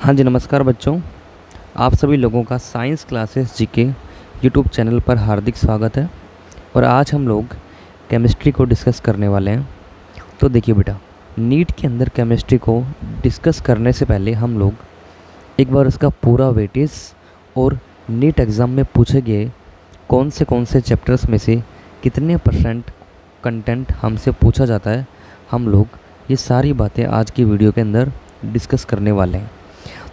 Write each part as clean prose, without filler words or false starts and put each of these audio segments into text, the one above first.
हाँ जी, नमस्कार बच्चों। आप सभी लोगों का science classes GK YouTube channel पर हार्दिक स्वागत है। और आज हम लोग केमिस्ट्री को डिस्कस करने वाले हैं। तो देखिए बेटा, नीट के अंदर केमिस्ट्री को डिस्कस करने से पहले हम लोग एक बार उसका पूरा वेटेज और नीट एग्ज़ाम में पूछे गए कौन से चैप्टर्स में से कितने % कंटेंट हमसे पूछा जाता है, हम लोग ये सारी बातें आज की वीडियो के अंदर डिस्कस करने वाले हैं।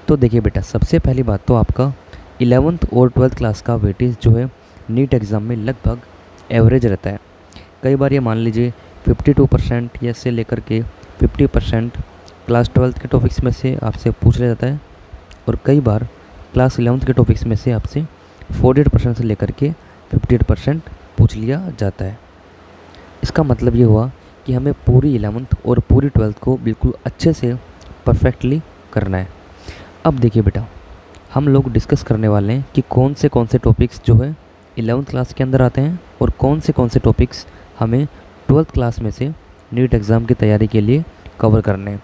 तो देखिए बेटा, सबसे पहली बात तो आपका 11th और 12th क्लास का वेटेज जो है नीट एग्ज़ाम में लगभग एवरेज रहता है। कई बार ये मान लीजिए 52% या से लेकर के 50% क्लास 12th के टॉपिक्स में से आपसे पूछ लिया जाता है, और कई बार क्लास 11th के टॉपिक्स में से आपसे 48% से लेकर के 58% पूछ लिया जाता है। इसका मतलब ये हुआ कि हमें पूरी 11th और पूरी 12th को बिल्कुल अच्छे से परफेक्टली करना है। अब देखिए बेटा, हम लोग डिस्कस करने वाले हैं कि कौन से टॉपिक्स जो है 11th क्लास के अंदर आते हैं और कौन से टॉपिक्स हमें 12th क्लास में से नीट एग्ज़ाम की तैयारी के लिए कवर करने हैं।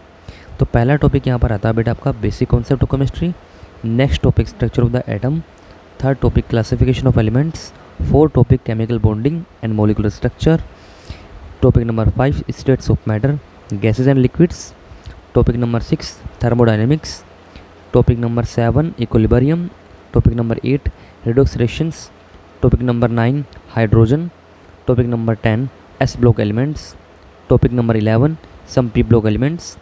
तो पहला टॉपिक यहाँ पर आता है बेटा आपका basic concept of chemistry. Next topic structure of the atom. Third topic classification of elements. Fourth topic chemical bonding and molecular structure. Topic number 5 states of matter, gases and liquids. Topic number 6 thermodynamics. Topic number 7 equilibrium. Topic number 8 redox reactions. Topic number 9 hydrogen. Topic number 10 S block elements. Topic number 11 some P block elements.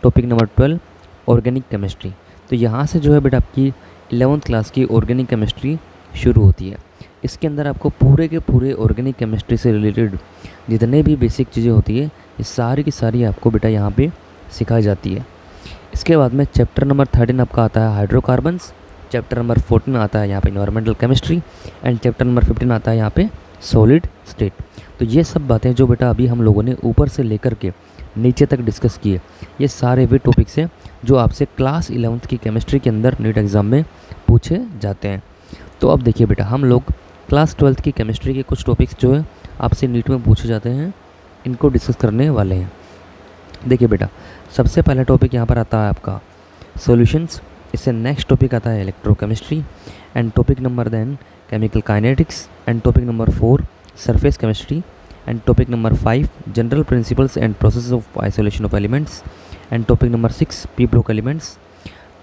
Topic number 12 organic chemistry. तो यहाँ से जो है बेटा आपकी 11th class की organic chemistry शुरू होती है। इसके अंदर आपको पूरे के पूरे ऑर्गेनिक केमिस्ट्री से रिलेटेड जितने भी बेसिक चीज़ें होती है, ये सारी की सारी आपको बेटा यहाँ पे सिखाई जाती है। इसके बाद में चैप्टर नंबर 13 आपका आता है हाइड्रोकार्बन्स। चैप्टर नंबर 14 आता है यहाँ पे environmental chemistry and chapter number 15 आता है यहाँ पे सॉलिड स्टेट। तो ये सब बातें जो बेटा अभी हम लोगों ने ऊपर से लेकर के नीचे तक डिस्कस किए, ये सारे वे टॉपिक्स हैं जो आपसे क्लास 11th की केमिस्ट्री के अंदर नीट एग्ज़ाम में पूछे जाते हैं। तो अब देखिए बेटा, हम लोग क्लास 12th की केमिस्ट्री के कुछ टॉपिक्स जो है आपसे नीट में पूछे जाते हैं, इनको डिस्कस करने वाले हैं। देखिए बेटा, सबसे पहला टॉपिक यहाँ पर आता है आपका सॉल्यूशंस। इससे नेक्स्ट टॉपिक आता है electrochemistry and topic number then chemical kinetics and topic number 4 surface chemistry and topic number 5 general principles and process of isolation of elements and topic number 6 P block elements.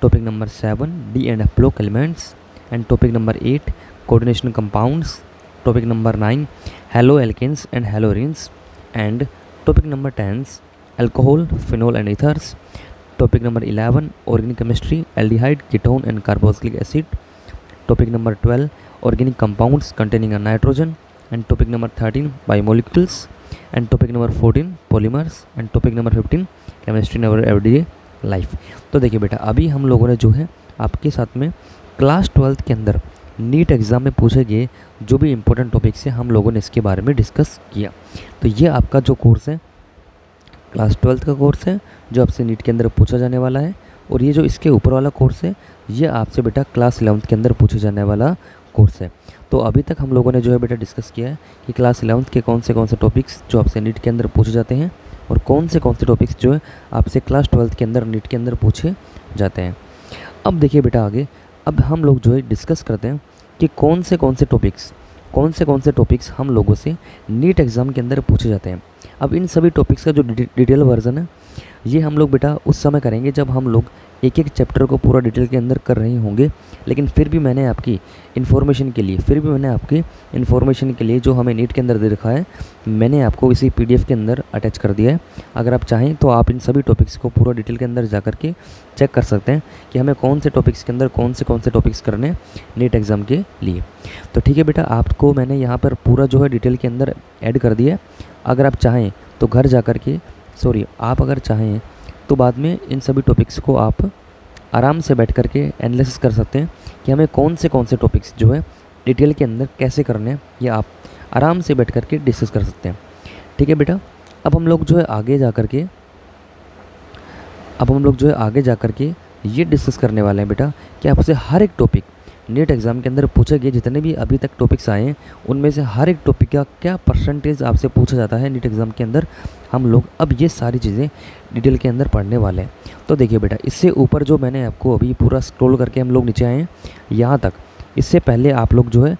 Topic number 7 D and F block elements and topic number 8 coordination compounds. Topic number 9 haloalkanes and haloarenes and topic number 10 alcohol, phenol and ethers. Topic number 11 organic chemistry, aldehyde, ketone and carboxylic acid. Topic number 12 organic compounds containing a nitrogen and topic number 13 biomolecules and topic number 14 polymers and topic number 15 chemistry in our everyday life. तो देखिए बेटा, अभी हम लोगों ने जो है आपके साथ में क्लास 12th के अंदर नीट एग्ज़ाम में पूछे गए जो भी इम्पोर्टेंट टॉपिक्स हैं हम लोगों ने इसके बारे में डिस्कस किया। तो ये आपका जो कोर्स है क्लास 12th का कोर्स है जो आपसे नीट के अंदर पूछा जाने वाला है, और ये जो इसके ऊपर वाला कोर्स है ये आपसे बेटा क्लास 11th के अंदर पूछे जाने वाला कोर्स है। तो अभी तक हम लोगों ने जो है बेटा डिस्कस किया है कि क्लास 11th के कौन से टॉपिक्स जो आपसे नीट के अंदर पूछे जाते हैं और कौन से टॉपिक्स जो है आपसे क्लास 12th के अंदर नीट के अंदर पूछे जाते हैं। अब देखिए बेटा आगे, अब हम लोग जो है डिस्कस करते हैं कि कौन से टॉपिक्स हम लोगों से नीट एग्ज़ाम के अंदर पूछे जाते हैं। अब इन सभी टॉपिक्स का जो डिटेल वर्जन है ये हम लोग बेटा उस समय करेंगे जब हम लोग एक एक चैप्टर को पूरा डिटेल के अंदर कर रहे होंगे। लेकिन फिर भी मैंने आपकी इन्फॉर्मेशन के लिए जो हमें नीट के अंदर दे रखा है, मैंने आपको इसी PDF के अंदर अटैच कर दिया है। अगर आप चाहें तो आप इन सभी टॉपिक्स को पूरा डिटेल के अंदर जा कर के चेक कर सकते हैं कि हमें कौन से टॉपिक्स के अंदर कौन से टॉपिक्स करने हैं नीट एग्ज़ाम के लिए। तो ठीक है बेटा, आपको मैंने यहाँ पर पूरा जो है डिटेल के अंदर ऐड कर दिया है। अगर आप चाहें तो घर जा कर के आप अगर चाहें तो बाद में इन सभी टॉपिक्स को आप आराम से बैठ कर के एनालिसिस कर सकते हैं कि हमें कौन से टॉपिक्स जो है डिटेल के अंदर कैसे करने हैं, ये आप आराम से बैठ कर के डिस्कस कर सकते हैं। ठीक है बेटा, अब हम लोग जो है आगे जा कर के ये डिस्कस करने वाले हैं बेटा कि आपसे हर एक टॉपिक नीट एग्ज़ाम के अंदर पूछे गए जितने भी अभी तक टॉपिक्स आए हैं उनमें से हर एक टॉपिक का क्या परसेंटेज आपसे पूछा जाता है नीट एग्ज़ाम के अंदर, हम लोग अब ये सारी चीज़ें डिटेल के अंदर पढ़ने वाले हैं। तो देखिए बेटा, इससे ऊपर जो मैंने आपको अभी पूरा स्क्रॉल करके हम लोग नीचे आए हैं यहाँ तक, इससे पहले आप लोग जो है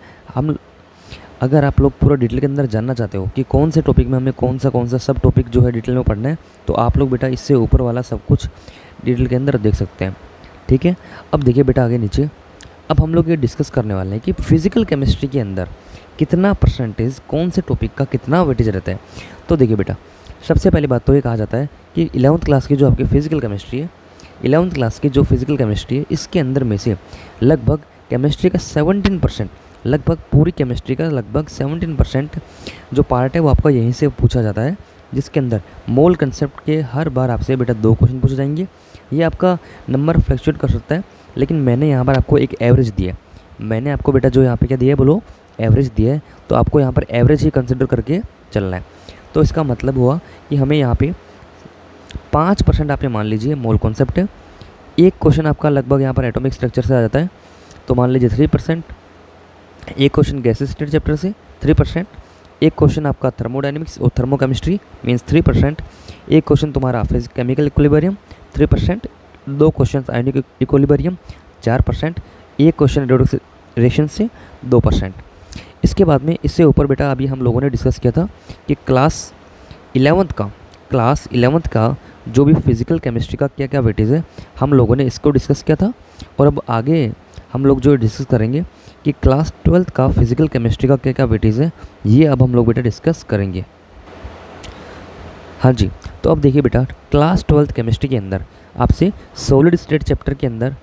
अगर आप लोग पूरा डिटेल के अंदर जानना चाहते हो कि कौन से टॉपिक में हमें कौन सा सब टॉपिक जो है डिटेल में पढ़ना है, तो आप लोग बेटा इससे ऊपर वाला सब कुछ डिटेल के अंदर देख सकते हैं। ठीक है, अब देखिए बेटा आगे नीचे, अब हम लोग ये डिस्कस करने वाले हैं कि फिज़िकल केमिस्ट्री के अंदर कितना परसेंटेज कौन से टॉपिक का कितना वेटेज रहता है। तो देखिए बेटा, सबसे पहली बात तो ये कहा जाता है कि 11th क्लास की जो आपकी फ़िज़िकल केमिस्ट्री है, 11th क्लास की जो फिज़िकल केमिस्ट्री है, इसके अंदर में से लगभग केमिस्ट्री का 17%, लगभग पूरी केमिस्ट्री का लगभग 17% जो पार्ट है वो आपका यहीं से पूछा जाता है, जिसके अंदर मोल कंसेप्ट के हर बार आपसे बेटा 2 क्वेश्चन पूछे जाएंगे। ये आपका नंबर फ्लक्चुएट कर सकता है, लेकिन मैंने यहाँ पर आपको एक एवरेज दिया है। मैंने आपको बेटा जो यहाँ पे क्या दिया है, बोलो एवरेज दिया है, तो आपको यहाँ पर एवरेज ही कंसिडर करके चलना है। तो इसका मतलब हुआ कि हमें यहाँ पे 5% आपने मान लीजिए मोल कॉन्सेप्ट है। एक क्वेश्चन आपका लगभग यहाँ पर एटॉमिक स्ट्रक्चर से आ जाता है, तो मान लीजिए 3%। एक क्वेश्चन गैसेस स्टेट चैप्टर से 3%। एक क्वेश्चन आपका थर्मोडायनेमिक्स और थर्मोकेमिस्ट्री मीन्स 3%। एक क्वेश्चन तुम्हारा chemical equilibrium 3%। 2 question ionic equilibrium 4%। एक क्वेश्चन रिएक्शन से 2%। इसके बाद में इससे ऊपर बेटा अभी हम लोगों ने डिस्कस किया था कि क्लास 11th का जो भी फिज़िकल केमिस्ट्री का क्या क्या वेटेज है, हम लोगों ने इसको डिस्कस किया था। और अब आगे हम लोग जो डिस्कस करेंगे कि क्लास 12th का फिज़िकल केमिस्ट्री का क्या क्या वेटेज है, ये अब हम लोग बेटा डिस्कस करेंगे। हाँ जी, तो अब देखिए बेटा, क्लास 12th केमिस्ट्री के अंदर आपसे सॉलिड स्टेट चैप्टर के अंदर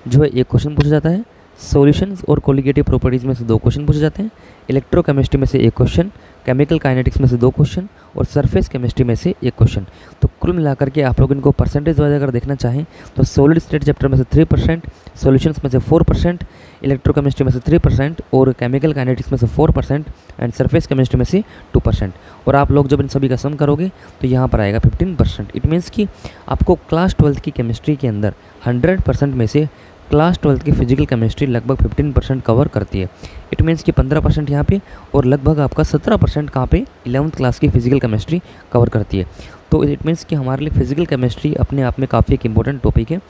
जो है एक क्वेश्चन पूछा जाता है। सॉल्यूशंस और कोलिगेटिव प्रॉपर्टीज़ में से 2 क्वेश्चन पूछे जाते हैं। इलेक्ट्रोकेमिस्ट्री में से 1 क्वेश्चन, केमिकल काइनेटिक्स में से 2 क्वेश्चन और सरफेस केमिस्ट्री में से 1 क्वेश्चन। तो कुल मिलाकर के आप लोग इनको परसेंटेज वाइज अगर देखना चाहें तो सॉलिड स्टेट चैप्टर में से 3%, सॉल्यूशंस में से 4%, इलेक्ट्रोकेमिस्ट्री में से 3% और केमिकल काइनेटिक्स में से 4% एंड सरफेस केमिस्ट्री में से 2%। और आप लोग जब इन सभी का सम करोगे तो यहाँ पर आएगा 15%। इट मीन्स कि आपको क्लास 12th की केमिस्ट्री के अंदर 100% में से क्लास 12th की फिजिकल केमिस्ट्री लगभग 15% कवर करती है। इट मीन्स कि 15% यहाँ पे और लगभग आपका 17% कहाँ पे 11th क्लास की फिजिकल केमिस्ट्री कवर करती है। तो इट मीन्स कि हमारे लिए फिजिकल केमिस्ट्री अपने आप में काफ़ी एक इंपॉर्टेंट टॉपिक है।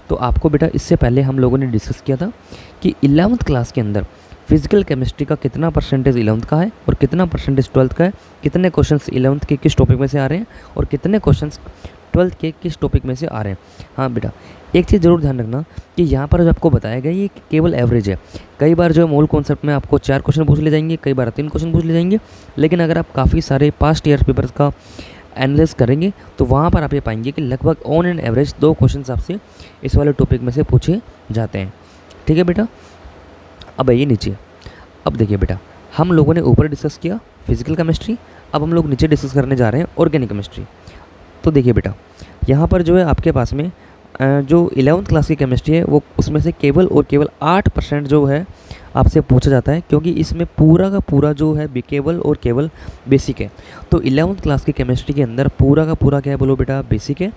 तो आपको बेटा इससे पहले हम लोगों ने डिस्कस किया था कि 11th क्लास के अंदर फिजिकल केमिस्ट्री का कितना परसेंटेज 11th का है और कितना परसेंटेज 12th का है, कितने क्वेश्चंस 11th के किस टॉपिक में से आ रहे हैं और कितने क्वेश्चंस 12th के किस टॉपिक में से आ रहे हैं। हाँ बेटा, एक चीज़ ज़रूर ध्यान रखना कि यहाँ पर जो आपको बताया गया ये केवल एवरेज है। कई बार जो है मोल कॉन्सेप्ट में आपको 4 क्वेश्चन पूछ ले जाएंगे, कई बार 3 क्वेश्चन पूछ ले जाएंगे, लेकिन अगर आप काफ़ी सारे पास्ट ईयर पेपर्स का एनालिसिस करेंगे तो वहाँ पर आप ये पाएंगे कि लगभग ऑन एंड एवरेज 2 क्वेश्चन आपसे इस वाले टॉपिक में से पूछे जाते हैं। ठीक है बेटा, अब आइए नीचे। अब देखिए बेटा, हम लोगों ने ऊपर डिस्कस किया फिजिकल केमिस्ट्री, अब हम लोग नीचे डिस्कस करने जा रहे हैं ऑर्गेनिक केमिस्ट्री। तो देखिए बेटा, यहाँ पर जो है आपके पास में जो 11th क्लास की केमिस्ट्री है वो उसमें से केवल और केवल 8% जो है आपसे पूछा जाता है, क्योंकि इसमें पूरा का पूरा जो है केवल और केवल बेसिक है। तो 11th क्लास की केमिस्ट्री के अंदर पूरा का पूरा क्या है बोलो बेटा, बेसिक है।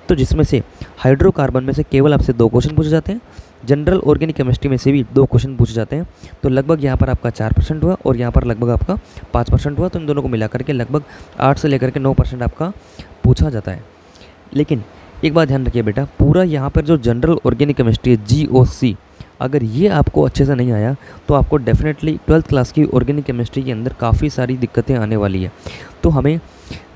तो जिसमें से हाइड्रोकार्बन में से केवल आपसे 2 क्वेश्चन पूछे जाते हैं, जनरल ऑर्गेनिक केमिस्ट्री में से भी 2 क्वेश्चन पूछे जाते हैं। तो लगभग यहाँ पर आपका 4% हुआ और यहाँ पर लगभग आपका 5% हुआ। तो इन दोनों को मिलाकर के लगभग 8 से लेकर के 9% आपका पूछा जाता है। लेकिन एक बात ध्यान रखिए बेटा, पूरा यहाँ पर जो जनरल ऑर्गेनिक केमिस्ट्री है GOC, अगर ये आपको अच्छे से नहीं आया तो आपको डेफिनेटली 12th क्लास की ऑर्गेनिक केमिस्ट्री के अंदर काफ़ी सारी दिक्कतें आने वाली है। तो हमें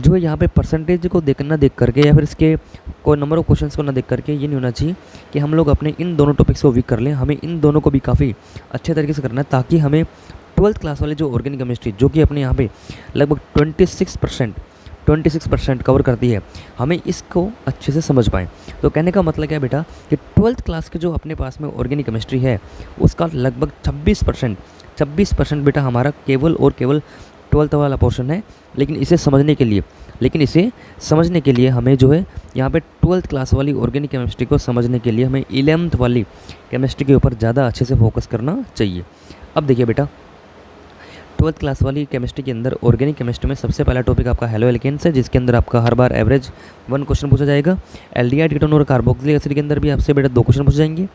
जो है यहाँ पे परसेंटेज को देखना देख करके या फिर इसके कोई नंबर ऑफ क्वेश्चंस को ना देख करके ये नहीं होना चाहिए कि हम लोग अपने इन दोनों टॉपिक्स को वीक कर लें। हमें इन दोनों को भी काफ़ी अच्छे तरीके से करना है, ताकि हमें 12th क्लास वाले जो ऑर्गेनिक केमिस्ट्री जो कि अपने यहाँ पे लगभग 26% कवर करती है, हमें इसको अच्छे से समझ पाएँ। तो कहने का मतलब क्या है बेटा कि 12th क्लास के जो अपने पास में ऑर्गेनिक केमिस्ट्री है उसका लगभग 26% बेटा हमारा केवल और केवल 12th वाला पोर्शन है। लेकिन इसे समझने के लिए हमें जो है यहाँ पे 12th क्लास वाली ऑर्गेनिक केमिस्ट्री को समझने के लिए हमें 11th वाली केमिस्ट्री के ऊपर ज़्यादा अच्छे से फोकस करना चाहिए। अब देखिए बेटा, 12th क्लास वाली केमिस्ट्री के अंदर ऑर्गेनिक केमिस्ट्री में सबसे पहला टॉपिक आपका हेलो एल्केन्स है, जिसके अंदर आपका हर बार एवरेज 1 क्वेश्चन पूछा जाएगा। एल्डिहाइड कीटोन और कार्बोक्सिलिक एसिड के अंदर भी आपसे बेटा 2 क्वेश्चन पूछे जाएंगे।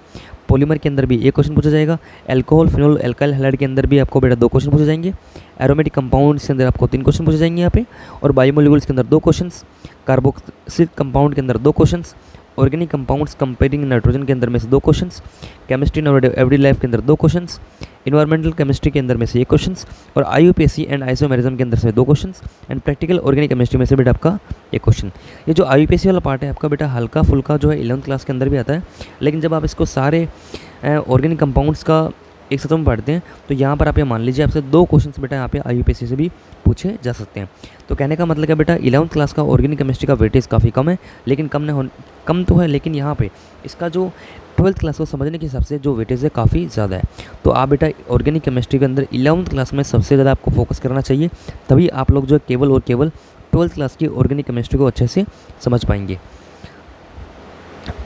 पॉलीमर के अंदर भी एक क्वेश्चन पूछा जाएगा, अल्कोहल फिनोल एल्काइल हैलाइड के अंदर भी आपको बेटा 2 क्वेश्चन पूछे जाएंगे, एरोमेटिक कंपाउंड्स के अंदर आपको 3 क्वेश्चन पूछे जाएंगे यहाँ पे, और बायोमोलिक्यूल्स के अंदर 2 क्वेश्चन, कार्बोक्सिलिक कंपाउंड के अंदर 2 question, organic compounds comparing nitrogen के अंदर में से 2 questions, chemistry in everyday life के अंदर 2 क्वेश्चंस, इन्वायरमेंटल केमिस्ट्री के अंदर में से 1 क्वेश्चंस, और IUPAC एंड आइसोमेरिज्म के अंदर से 2 questions, and practical organic chemistry में से बेटा आपका 1 क्वेश्चन। ये जो IUPAC वाला पार्ट है आपका बेटा हल्का फुल्का जो है 11th क्लास के अंदर भी आता है, लेकिन जब आप इसको सारे ऑर्गेनिक कंपाउंड्स का एक साथ में पढ़ते हैं तो यहाँ पर आप ये मान लीजिए आपसे 2 क्वेश्चंस बेटा यहाँ पे IUPAC से भी पूछे जा सकते हैं। तो कहने का मतलब है बेटा 11th क्लास का ऑर्गेनिक केमिस्ट्री का वेटेज काफ़ी कम है, लेकिन कम तो है, लेकिन यहाँ पे इसका जो 12th क्लास को समझने के हिसाब से जो वेटेज है काफ़ी ज़्यादा है। तो आप बेटा ऑर्गेनिक केमिस्ट्री के अंदर 11th क्लास में सबसे ज़्यादा आपको फोकस करना चाहिए, तभी आप लोग जो केवल और केवल 12th क्लास की ऑर्गेनिक केमिस्ट्री को अच्छे से समझ पाएंगे।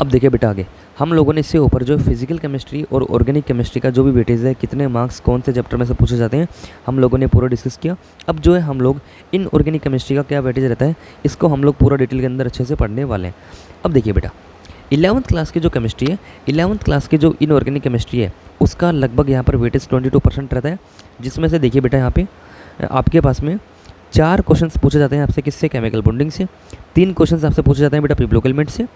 अब देखिए बेटा आगे हम लोगों ने इससे ऊपर जो फिजिकल केमिस्ट्री और ऑर्गेनिक केमिस्ट्री का जो भी वेटेज है, कितने मार्क्स कौन से चैप्टर में से पूछे जाते हैं, हम लोगों ने पूरा डिस्कस किया। अब जो है हम लोग इन ऑर्गेनिक केमिस्ट्री का क्या वेटेज रहता है, इसको हम लोग पूरा डिटेल के अंदर अच्छे से पढ़ने वाले हैं। अब देखिए बेटा 11th क्लास की जो केमिस्ट्री है, 11th क्लास की जो इनऑर्गेनिक केमिस्ट्री है, उसका लगभग यहाँ पर वेटेज 22% रहता है, जिसमें से देखिए बेटा यहाँ पे आपके पास में 4 क्वेश्चंस पूछे जाते हैं आपसे किससे, केमिकल बॉन्डिंग से, 3 क्वेश्चंस आपसे पूछे जाते हैं बेटा प्रीब्लोक एलिमेंट से,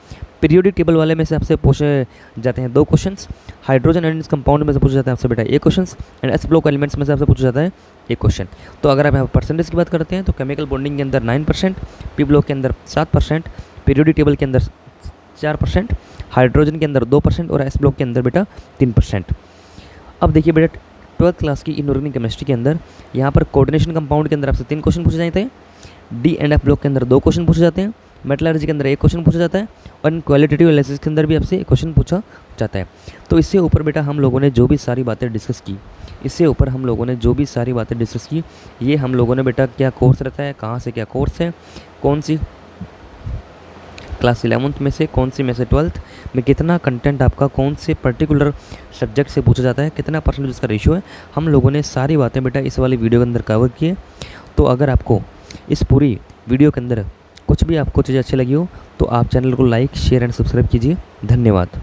पीरियोडिक टेबल वाले में से आपसे पूछे जाते हैं 2 क्वेश्चंस, हाइड्रोजन एंड कंपाउंड में से पूछे जाते हैं आपसे बेटा 1 question, and S block elements में से आपसे पूछा जाता है 1 क्वेश्चन। तो अगर आप यहाँ परसेंटेज की बात करते हैं तो केमिकल बॉन्डिंग के अंदर 9%, पी ब्लॉक के अंदर 7%, पीरियोडिक टेबल के अंदर 4%, हाइड्रोजन के अंदर 2% और एस ब्लॉक के अंदर बेटा 3%। अब देखिए बेटा 12th क्लास की इनऑर्गेनिक केमिस्ट्री के अंदर यहाँ पर कोऑर्डिनेशन कंपाउंड के अंदर आपसे 3 क्वेश्चन पूछे जाते हैं, डी एंड एफ ब्लॉक के अंदर 2 क्वेश्चन पूछे जाते हैं, मेटलर्जी के अंदर 1 क्वेश्चन पूछा जाता है, और क्वालिटेटिव एनालिसिस के अंदर भी आपसे 1 क्वेश्चन पूछा जाता है। तो इससे ऊपर बेटा हम लोगों ने जो भी सारी बातें डिस्कस की, ये हम लोगों ने बेटा क्या कोर्स रहता है, कहाँ से क्या कोर्स है, कौन सी क्लास 11th में से, कौन सी में से 12th में, कितना कंटेंट आपका कौन से पर्टिकुलर सब्जेक्ट से पूछा जाता है, कितना परसेंटेज उसका रेशियो है, हम लोगों ने सारी बातें बेटा इस वाली वीडियो के अंदर कवर किए। तो अगर आपको इस पूरी वीडियो के अंदर कुछ भी आपको चीज़ अच्छी लगी हो तो आप चैनल को लाइक शेयर एंड सब्सक्राइब कीजिए। धन्यवाद।